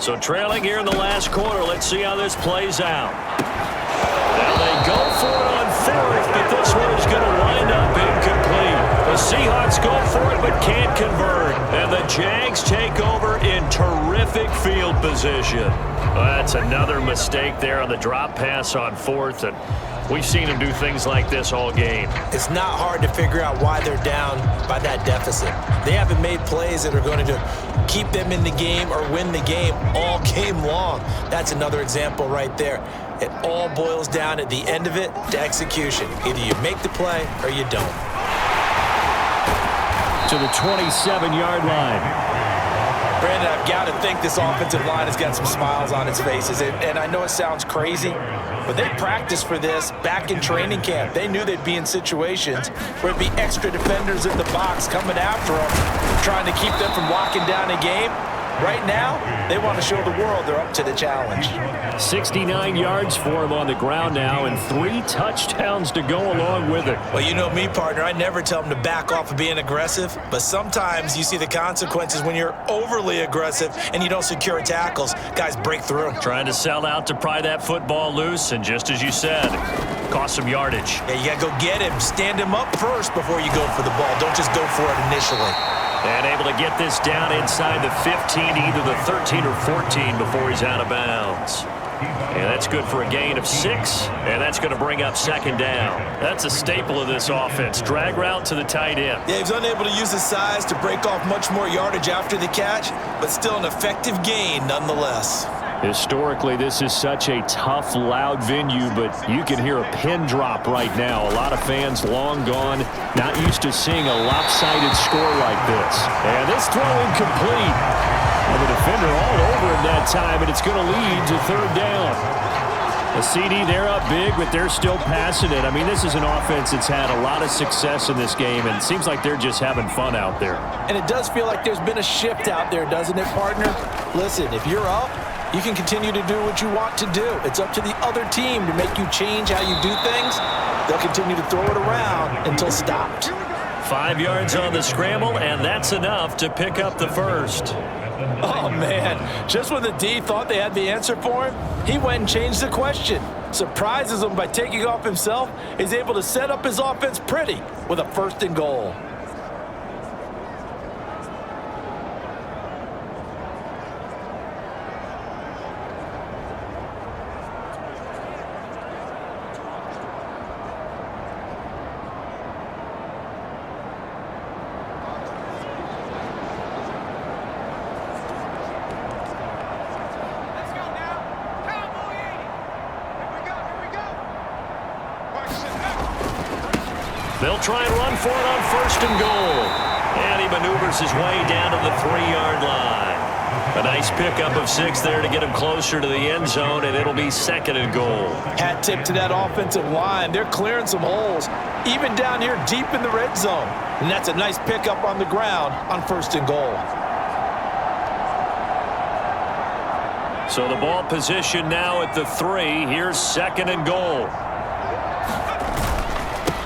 So trailing here in the last quarter. Let's see how this plays out. Now they go for it on 4th, but this one is going to wind up incomplete. The Seahawks go for it but can't convert. And the Jags take over in terrific field position. Well, that's another mistake there on the drop pass on 4th. And we've seen them do things like this all game. It's not hard to figure out why they're down by that deficit. They haven't made plays that are going to keep them in the game or win the game all game long. That's another example right there. It all boils down at the end of it to execution. Either you make the play or you don't. To the 27-yard line. Brandon, I've got to think this offensive line has got some smiles on its faces. And I know it sounds crazy, but they practiced for this back in training camp. They knew they'd be in situations where it'd be extra defenders in the box coming after them, trying to keep them from locking down a game. Right now, they want to show the world they're up to the challenge. 69 yards for him on the ground now and 3 touchdowns to go along with it. Well, you know me, partner. I never tell them to back off of being aggressive, but sometimes you see the consequences when you're overly aggressive and you don't secure tackles. Guys break through. Trying to sell out to pry that football loose, and just as you said, cost some yardage. Yeah, you got to go get him. Stand him up first before you go for the ball. Don't just go for it initially. And able to get this down inside the 15, either the 13 or 14 before he's out of bounds. And that's good for a gain of 6, and that's going to bring up 2nd down. That's a staple of this offense. Drag route to the tight end. Yeah, he's unable to use his size to break off much more yardage after the catch, but still an effective gain nonetheless. Historically, this is such a tough, loud venue, but you can hear a pin drop right now. A lot of fans long gone, not used to seeing a lopsided score like this. And this throw incomplete. And the defender all over him that time, and it's going to lead to 3rd down. The CD, they're up big, but they're still passing it. I mean, this is an offense that's had a lot of success in this game, and it seems like they're just having fun out there. And it does feel like there's been a shift out there, doesn't it, partner? Listen, if you're up, you can continue to do what you want to do. It's up to the other team to make you change how you do things. They'll continue to throw it around until stopped. 5 yards on the scramble, and that's enough to pick up the first. Oh, man. Just when the D thought they had the answer for him, he went and changed the question. Surprises him by taking off himself. He's able to set up his offense pretty with a 1st and goal. They'll try and run for it on 1st and goal. And he maneuvers his way down to the 3-yard line. A nice pickup of 6 there to get him closer to the end zone, and it'll be 2nd and goal. Hat tip to that offensive line. They're clearing some holes, even down here deep in the red zone. And that's a nice pickup on the ground on 1st and goal. So the ball position now at the 3. Here's 2nd and goal.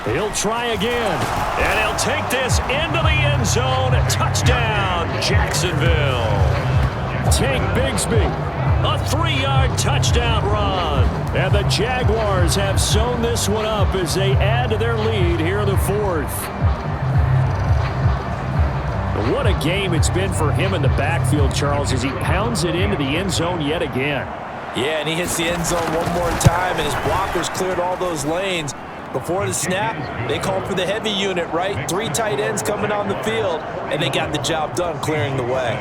He'll try again. And he'll take this into the end zone. Touchdown, Jacksonville. Take Bigsby. A 3-yard touchdown run. And the Jaguars have sewn this one up as they add to their lead here in the 4th. What a game it's been for him in the backfield, Charles, as he pounds it into the end zone yet again. Yeah, and he hits the end zone one more time, and his blockers cleared all those lanes. Before the snap, they called for the heavy unit, right? 3 tight ends coming on the field, and they got the job done clearing the way.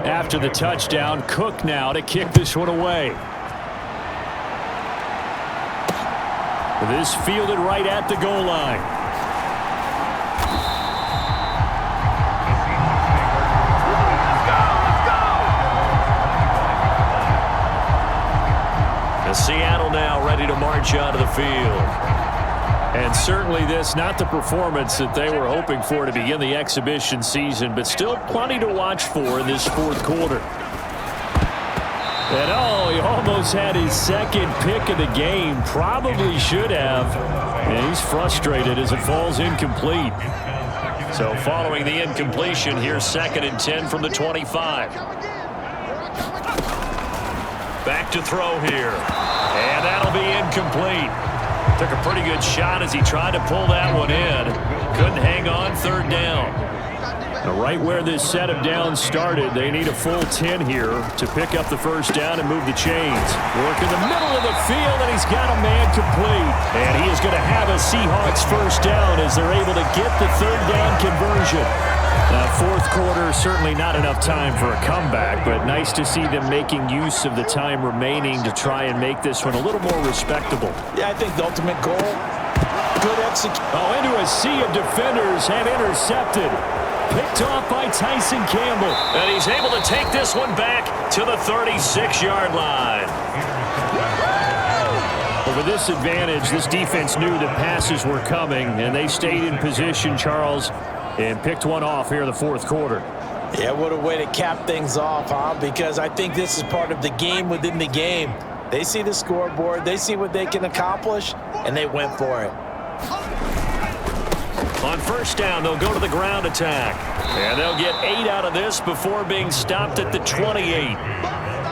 After the touchdown, Cook now to kick this one away. This fielded right at the goal line. And Seattle now ready to march out of the field. And certainly this not the performance that they were hoping for to begin the exhibition season, but still plenty to watch for in this 4th quarter. And oh, he almost had his 2nd pick of the game. Probably should have. And he's frustrated as it falls incomplete. So following the incompletion, here's 2nd and 10 from the 25. Back to throw here. And that'll be incomplete. Took a pretty good shot as he tried to pull that one in. Couldn't hang on 3rd down. Now right where this set of downs started, they need a full 10 here to pick up the 1st down and move the chains. Work in the middle of the field, and he's got a man complete. And he is going to have a Seahawks 1st down as they're able to get the 3rd down conversion. Now, 4th quarter, certainly not enough time for a comeback, but nice to see them making use of the time remaining to try and make this one a little more respectable. Yeah, I think the ultimate goal, good execution. Oh, into a sea of defenders and intercepted. Picked off by Tyson Campbell. And he's able to take this one back to the 36-yard line. But with this advantage, this defense knew that passes were coming, and they stayed in position, Charles, and picked one off here in the 4th quarter. Yeah, what a way to cap things off, huh? Because I think this is part of the game within the game. They see the scoreboard, they see what they can accomplish, and they went for it. On 1st down, they'll go to the ground attack. And they'll get 8 out of this before being stopped at the 28.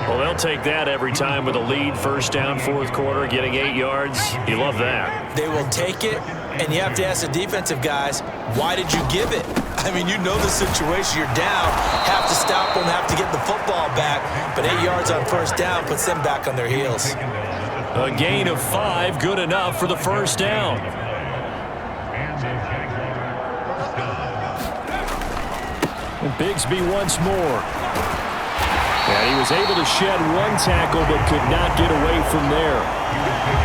Well, they'll take that every time with a lead. 1st down, 4th quarter, getting 8 yards. You love that. They will take it, and you have to ask the defensive guys, why did you give it? I mean, you know the situation. You're down, have to stop them, have to get the football back. But 8 yards on 1st down puts them back on their heels. A gain of 5, good enough for the 1st down. And Bigsby once more. And he was able to shed 1 tackle but could not get away from there.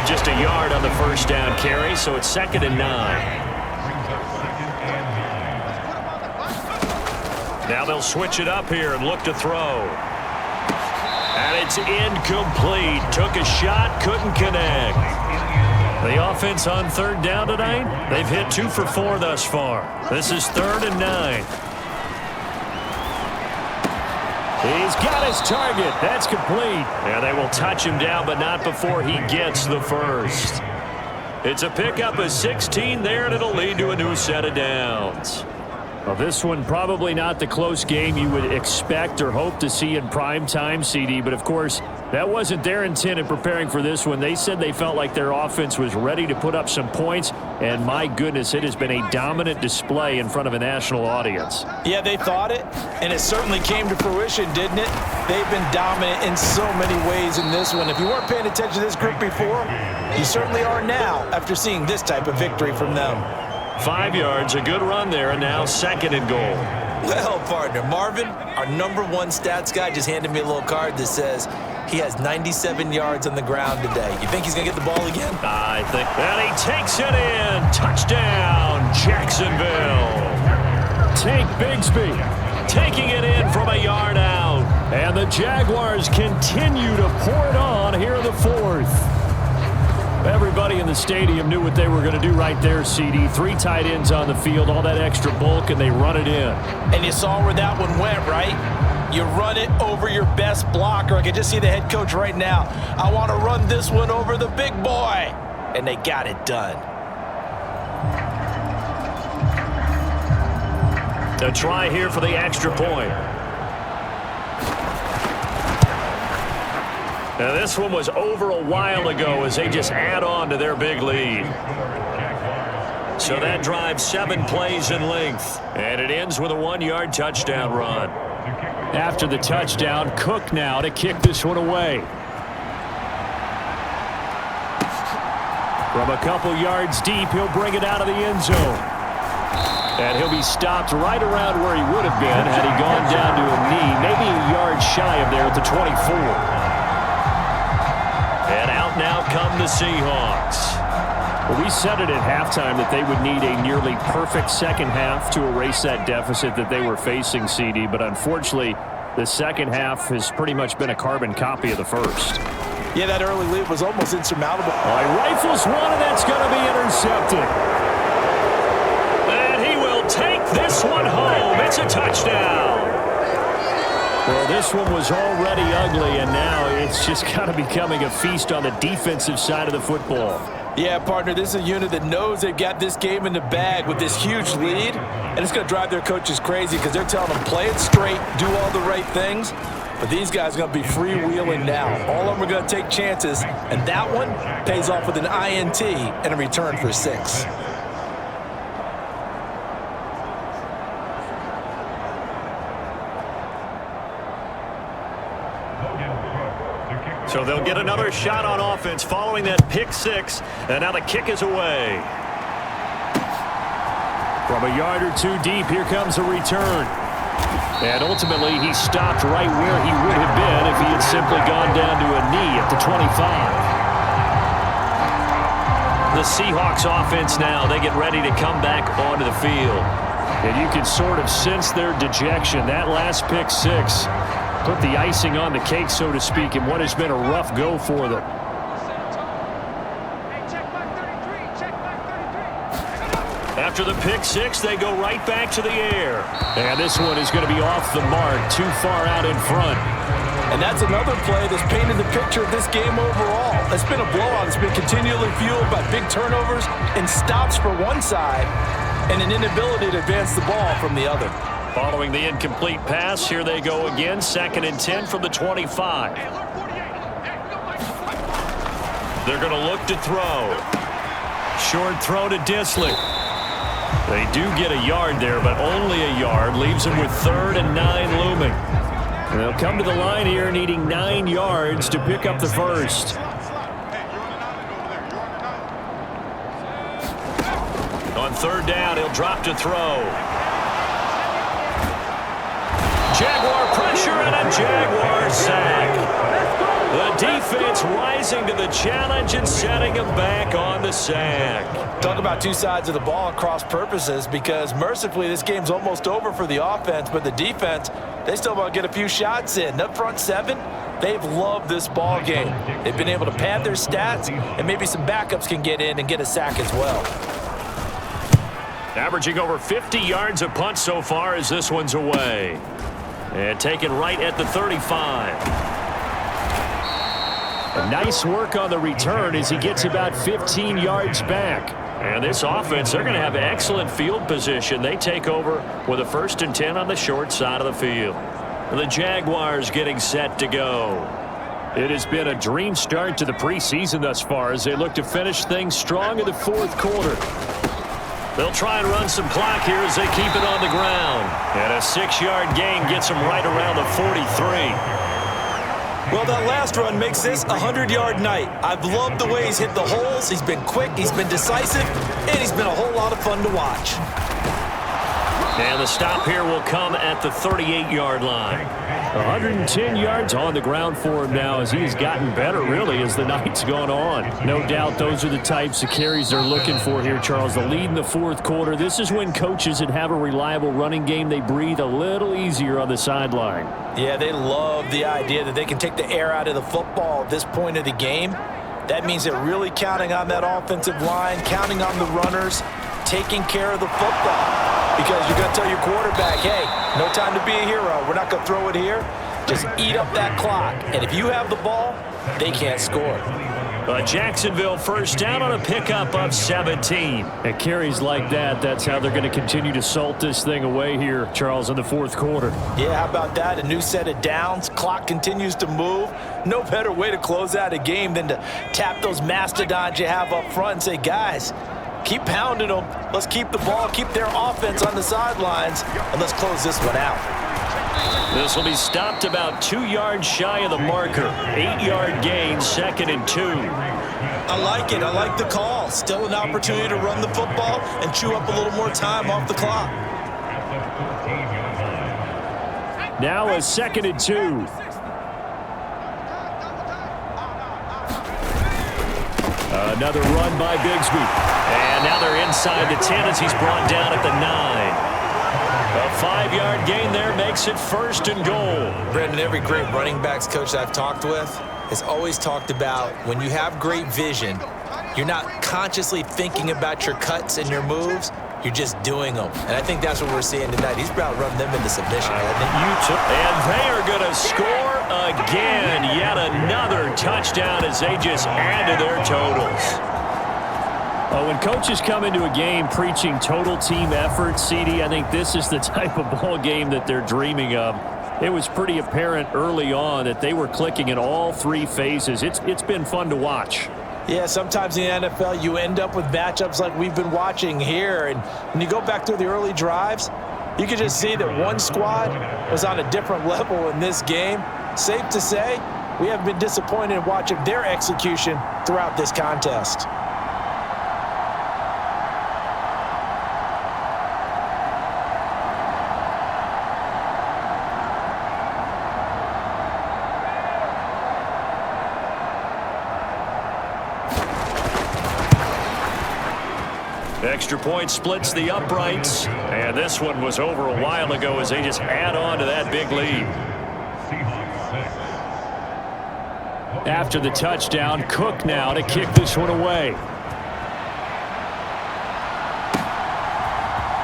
Just a yard on the 1st down carry, so it's 2nd and 9. Now they'll switch it up here and look to throw. And it's incomplete. Took a shot, couldn't connect. The offense on 3rd down tonight, they've hit 2 for 4 thus far. This is 3rd and 9. He's got his target. That's complete. Yeah, they will touch him down, but not before he gets the 1st. It's a pickup of 16 there, and it'll lead to a new set of downs. Well, this one probably not the close game you would expect or hope to see in prime time, CD, but of course, That wasn't their intent in preparing for this one. They said they felt like their offense was ready to put up some points, and my goodness, it has been a dominant display in front of a national audience. Yeah, they thought it, and it certainly came to fruition, didn't it? They've been dominant in so many ways in this one. If you weren't paying attention to this group before, you certainly are now after seeing this type of victory from them. 5 yards, a good run there, and now 2nd and goal. Well, partner, Marvin, our #1 stats guy just handed me a little card that says he has 97 yards on the ground today. You think he's going to get the ball again? I think. And he takes it in. Touchdown, Jacksonville. Tank Bigsby Taking it in from a yard out. And the Jaguars continue to pour it on here in the 4th. Everybody in the stadium knew what they were going to do right there, CD. 3 tight ends on the field, all that extra bulk, and they run it in. And you saw where that one went, right? You run it over your best blocker. I can just see the head coach right now. I want to run this one over the big boy. And they got it done. A try here for the extra point. Now this one was over a while ago as they just add on to their big lead. So that drives 7 plays in length. And it ends with a 1-yard touchdown run. After the touchdown, Cook now to kick this one away. From a couple yards deep, he'll bring it out of the end zone. And he'll be stopped right around where he would have been had he gone down to a knee, maybe a yard shy of there at the 24. And out now come the Seahawks. Well, we said it at halftime that they would need a nearly perfect second half to erase that deficit that they were facing, CD. But unfortunately, the second half has pretty much been a carbon copy of the first. Yeah, that early lead was almost insurmountable. All right, rifles one, and that's going to be intercepted. And he will take this one home. It's a touchdown. Well, this one was already ugly, and now it's just kind of becoming a feast on the defensive side of the football. Yeah, partner, this is a unit that knows they've got this game in the bag with this huge lead, and it's going to drive their coaches crazy because they're telling them play it straight, do all the right things, but these guys are going to be freewheeling now. All of them are going to take chances, and that one pays off with an INT and a return for 6. So they'll get another shot on offense following that pick 6, and now the kick is away. From a yard or 2 deep, here comes a return. And ultimately, he stopped right where he would have been if he had simply gone down to a knee at the 25. The Seahawks offense now, they get ready to come back onto the field. And you can sort of sense their dejection. That last pick 6 put the icing on the cake, so to speak, in what has been a rough go for them. After the pick 6, they go right back to the air. And this one is going to be off the mark, too far out in front. And that's another play that's painted the picture of this game overall. It's been a blowout. It's been continually fueled by big turnovers and stops for one side and an inability to advance the ball from the other. Following the incomplete pass, here they go again. 2nd and 10 from the 25. They're going to look to throw. Short throw to Disley. They do get a yard there, but only a yard. Leaves them with 3rd and 9 looming. They'll come to the line here needing 9 yards to pick up the first. On 3rd down, he'll drop to throw. Jaguar pressure and a Jaguar sack. The defense rising to the challenge and setting him back on the sack. Talk about 2 sides of the ball at cross purposes, because mercifully this game's almost over for the offense, but the defense, they still want to get a few shots in. Up front 7, they've loved this ball game. They've been able to pad their stats, and maybe some backups can get in and get a sack as well. Averaging over 50 yards a punt so far as this one's away. And taken right at the 35. Nice work on the return as he gets about 15 yards back. And this offense, they're going to have excellent field position. They take over with a 1st and 10 on the short side of the field. The Jaguars getting set to go. It has been a dream start to the preseason thus far as they look to finish things strong in the fourth quarter. They'll try and run some clock here as they keep it on the ground. And a 6-yard gain gets them right around the 43. Well, that last run makes this a 100-yard night. I've loved the way he's hit the holes. He's been quick, he's been decisive, and he's been a whole lot of fun to watch. And the stop here will come at the 38-yard line. 110 yards on the ground for him now as he has gotten better, really, as the night's gone on. No doubt those are the types of carries they're looking for here, Charles. The lead in the fourth quarter. This is when coaches that have a reliable running game, they breathe a little easier on the sideline. Yeah, they love the idea that they can take the air out of the football at this point of the game. That means they're really counting on that offensive line, counting on the runners, taking care of the football. Because you're going to tell your quarterback, hey, no time to be a hero. We're not going to throw it here. Just eat up that clock. And if you have the ball, they can't score. Jacksonville first down on a pickup of 17. At carries like that, that's how they're going to continue to salt this thing away here, Charles, in the fourth quarter. Yeah, how about that? A new set of downs. Clock continues to move. No better way to close out a game than to tap those mastodons you have up front and say, guys, keep pounding them. Let's keep the ball, keep their offense on the sidelines, and let's close this one out. This will be stopped about 2 yards shy of the marker. 8-yard gain, 2nd and 2. I like it. I like the call. Still an opportunity to run the football and chew up a little more time off the clock. Now a 2nd and 2. Another run by Bigsby. And now they're inside the 10 as he's brought down at the 9. A 5-yard gain there makes it 1st and goal. Brandon, every great running backs coach I've talked with has always talked about when you have great vision, you're not consciously thinking about your cuts and your moves. You're just doing them. And I think that's what we're seeing tonight. He's about running them into submission. And they are going to score again. Yet another touchdown as they just add to their totals. When coaches come into a game preaching total team effort, CD, I think this is the type of ball game that they're dreaming of. It was pretty apparent early on that they were clicking in all three phases. It's been fun to watch. Yeah, sometimes in the NFL you end up with matchups like we've been watching here. And when you go back through the early drives, you can just see that one squad was on a different level in this game. Safe to say, we have been disappointed in watching their execution throughout this contest. Extra point splits the uprights, and this one was over a while ago as they just add on to that big lead. After the touchdown, Cook now to kick this one away.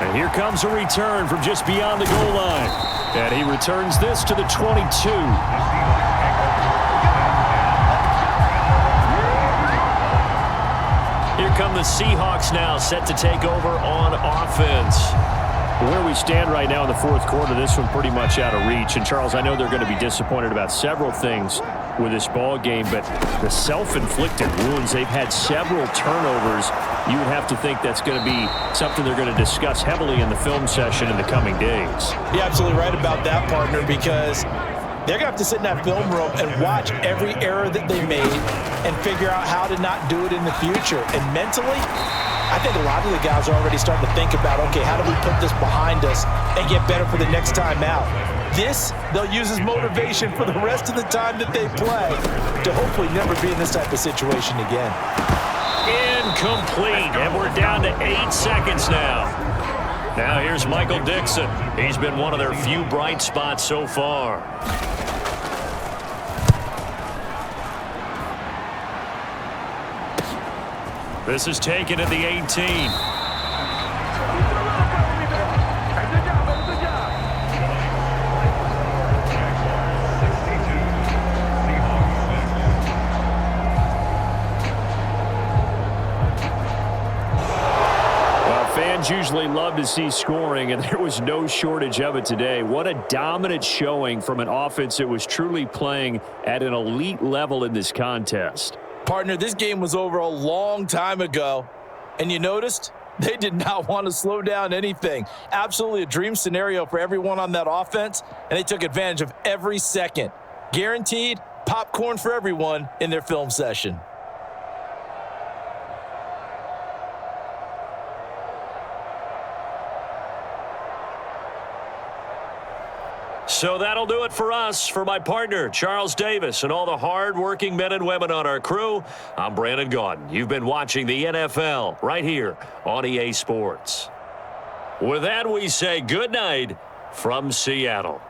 And here comes a return from just beyond the goal line. And he returns this to the 22. Here come the Seahawks now, set to take over on offense. Where we stand right now in the fourth quarter, this one pretty much out of reach. And, Charles, I know they're going to be disappointed about several things with this ball game, but the self-inflicted wounds, they've had several turnovers. You would have to think that's going to be something they're going to discuss heavily in the film session in the coming days. You're absolutely right about that, partner, because they're going to have to sit in that film room and watch every error that they made and figure out how to not do it in the future. And mentally, I think a lot of the guys are already starting to think about, okay, how do we put this behind us and get better for the next time out? This, they'll use as motivation for the rest of the time that they play to hopefully never be in this type of situation again. Incomplete, and we're down to 8 seconds now. Now here's Michael Dixon. He's been one of their few bright spots so far. This is taken at the 18. Fans usually love to see scoring, and there was no shortage of it today. What a dominant showing from an offense that was truly playing at an elite level in this contest. Partner, this game was over a long time ago, and you noticed they did not want to slow down anything. Absolutely a dream scenario for everyone on that offense, and they took advantage of every second. Guaranteed popcorn for everyone in their film session. So that'll do it for us. For my partner, Charles Davis, and all the hard-working men and women on our crew, I'm Brandon Gaudin. You've been watching the NFL right here on EA Sports. With that, we say good night from Seattle.